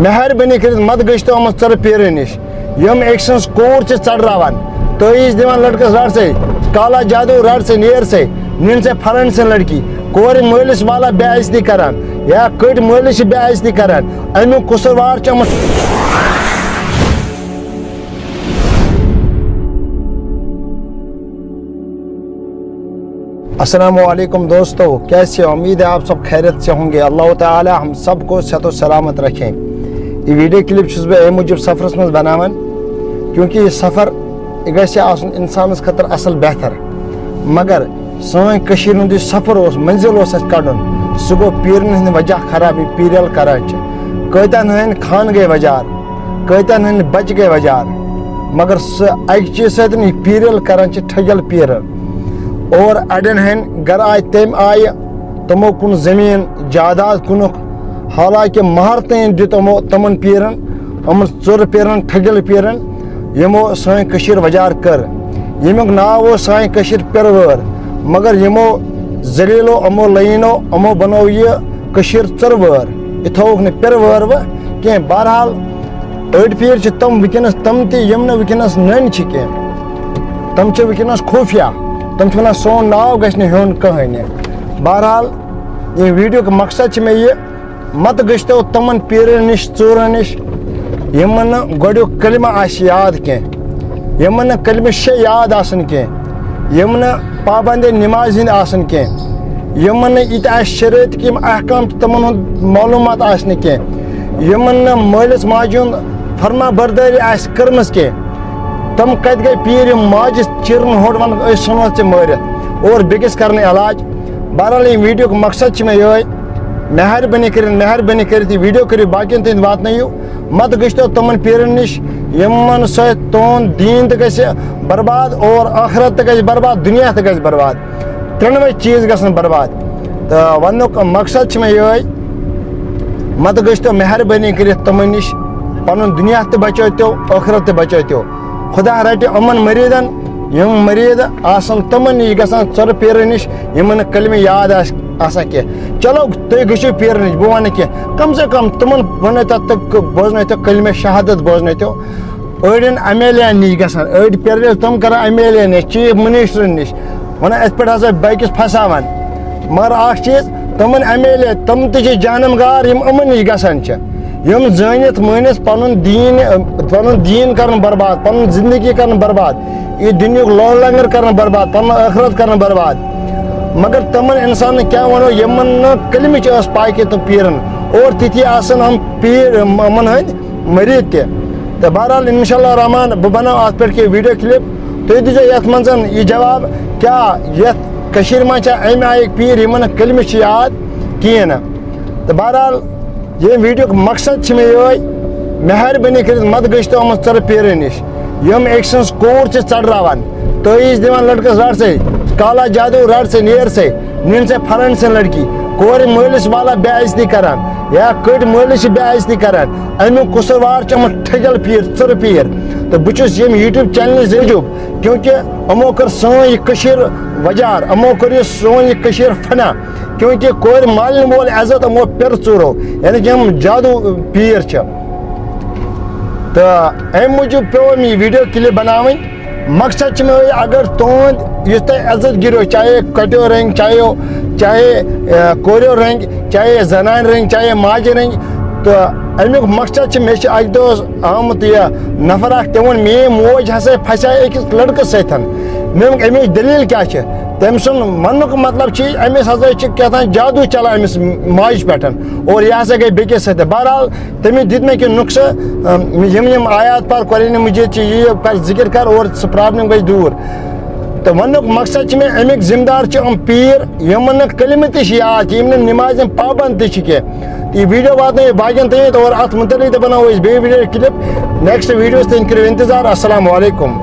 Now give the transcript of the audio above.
مہربانی کر مت گشتو ہم ثر پیر نش یم ایک سنس کور چڑھراوان تیز دان لڑکس رٹ سے کالا جادو رٹ سے نیر سے نن سے پھرن سے لڑکی کور مالس والا بے عزتی کران یا کٹ مالس بے عزتی کران امیک قصوار چمت. السلام علیکم دوستو، کیسے؟ امید ہے آپ سب خیریت سے ہوں گے. اللہ تعالی ہم سب کو صحت و سلامت رکھیں. یہ ویڈیو کلپ چھس بہ موجود سفرس مز بناوان کیونکہ یہ سفر یہ گژھِ آسُن انسانس خاطر اصل بہتر، مگر سٲنۍ کٔشیٖر ہُنٛد یُس سفر اوس منزل اوس اَسہِ کڑُن سُہ گوٚو پیٖرن ہٕنٛدِ وجہ خراب. یہِ پیٖرل کران چھِ کۭتیاہن ہٕنٛدۍ خان گٔے وجار، کۭتیاہن ہٕنٛدۍ بچہِ گٔے وجار، مگر سُہ اکہِ چیٖز سۭتۍ یہِ پیٖرل کران چھِ ٹھگل پیٖرل. اور اڑین ہند گر آئے تم آئے تمو کن زمین جائیداد کنک، حالانکہ مہر تین دت تمن پیرن یمن ژور پیرن ٹھگل پیرن یمو سان کشیر وجار کر. یمیک ناو سان کشیر پیروار، مگر یمو ذلیلو امو لینو امو بنو یہ کشیر ژروار، یہ تھوک نہ پیروار و کی. بہرحال اڑ پیر تم ونکس تم تہ یم نہ ونکس نن کی تم ونکس خوفیہ، تم ونان سون ناو گھن ہون کہین. بہرحال یہ ویڈیو کا مقصد میں یہ مت گشتو تمن پیرن نش ژورن نش یمن گوڑیو کلمہ آس یاد کی، یمن کلمہ شے یاد آسن کی، یمن پابند نماز ہند آسن کی، یمن یہ شریعت کی احکام تمن ہند معلومات آسن کی، یمن مالس ماجہ ہند فرما برداری آس کرمس کی. تم کت گئی پیر ماجہ چرن ہوٹ ون سنو ے مارت اور بیکس کرنے علاج. بہرحال یہ ویڈیو کا مقصد میں یہ مہربانی کر ویڈیو کرو باقین تین واتنو. مت گشتو تمن پیرن نش یمن ست تون دین تہ گژھِ برباد اور آخرت تہ گژھِ برباد، دنیا تہ گژھِ برباد، ترنوے چیز گژھن برباد. تو ونک مقصد میں یہ مت گشتو مہربانی کر تمن نش پن دنیا تہ بچٲیتو آخرت تہ بچٲیتو. خدا رٹہِ یِمن مریٖدن یم مریٖد آسن تمن نش گژھان ژور پیرن نش یمن کلمہ یاد آسان کی. چلو تُہۍ گٔژھِو پیرن نش، بہٕ ونہٕ کینٛہہ، کم سے کم تمن ونٲیتو تہٕ بوزنٲیتو کلمہ شہادت بوزنٲیتو. أڑٮ۪ن ایم ایل اے نش گژھان، أڑۍ پیرن تم کران ایم ایل اے نش، چیف منسٹرن نش، ونان اتھ پٮ۪ٹھ ہسا بیٚکِس پھساوان. مگر اکھ چیٖز تمن ایم ایل اے تم تہِ چھِ جانمگار یم یِمن نش گژھان چھِ، یم زٲنِتھ مٲنِتھ پنُن دیٖن کرن برباد، پنُن زندگی کرن برباد، یہ دنیُک لون لنگر کرن برباد، پنُن ٲخرت کرن برباد. مگر تمن انسان کیا ونو یمن نہٕ کلمٕچ ٲس پاے کینٛہہ تِم پیرن، اور تِتھی آسن ہم پیر یمن ہٕنٛدۍ مریٖد تہِ. تہٕ بہرحال انشاء اللہ رحمان بہٕ بناو اتھ پٮ۪ٹھ کینٛہہ ویڈیو کلپ. تُہۍ دیٖزیو یتھ منٛز یہِ جواب کیٛاہ یتھ کٔشیٖرِ منٛز چھا امہِ آیِکۍ پیٖر یمن نہٕ کلمہٕ چھِ یاد کِہیٖنۍ نہٕ. تہٕ بہرحال یہ ویڈیو کا مقصد میں یہ مہربانی کر مت گشتو ہم ثر پیرن نش یم ایک سنس کور چڑھراوان تیز دان لڑکس رٹ سے کالا جادو رٹ سے نیر سے نن سے پھرن سے لڑکی کور مالس والا بے عزتی کران یا کٹ مالس بے عزتی کران امیک قصوار ٹھگل پیر ثر پیر. تو بہس یوٹیوب چینل ذریعہ کیونکہ امو کر سون یہ وجار، امو کر سون یہ فنا، کیونکہ کور مالن وول عزت امو پھر ژورو، یعنی کہ ہم جادو پیر چھ. تو ام موجود پیو یہ ویڈیو کلپ بناویں. مقصد میں اگر تہد اس تہ عزت گرو، چاہے کٹو رنگ، چاہے کوریو رنگ، چاہے زنان رنگ، چاہے ماجہ رنگ، تو امیک مقصد مے اک دہ آمت یہ نفر اخ تمون میری موج ہسا پھسائے أکس لڑکس ستن. میک امچ دلیل کیا تم سن ونک مطلب امس ہسا کہتان جادو چلا امس ماج پہ اور یہ ہسا گئی بیکس ست. بہرحال تمس دت مے کہ نقصہ یم آیات پر قرآن مجید یہ پر ذکر کر اور سہ پرابلم گئی دور. تو ونک مقصد میں امیک ذمہ دار پیر یمن کلمہ تہ یاد یم نماز پابند تہ کی. یہ ویڈیو واتن باقین تین اور ات متعلق بناو بیٚیہِ ویڈیو کلپ نیکسٹ ویڈیوز تین کرو انتظار. السلام علیکم.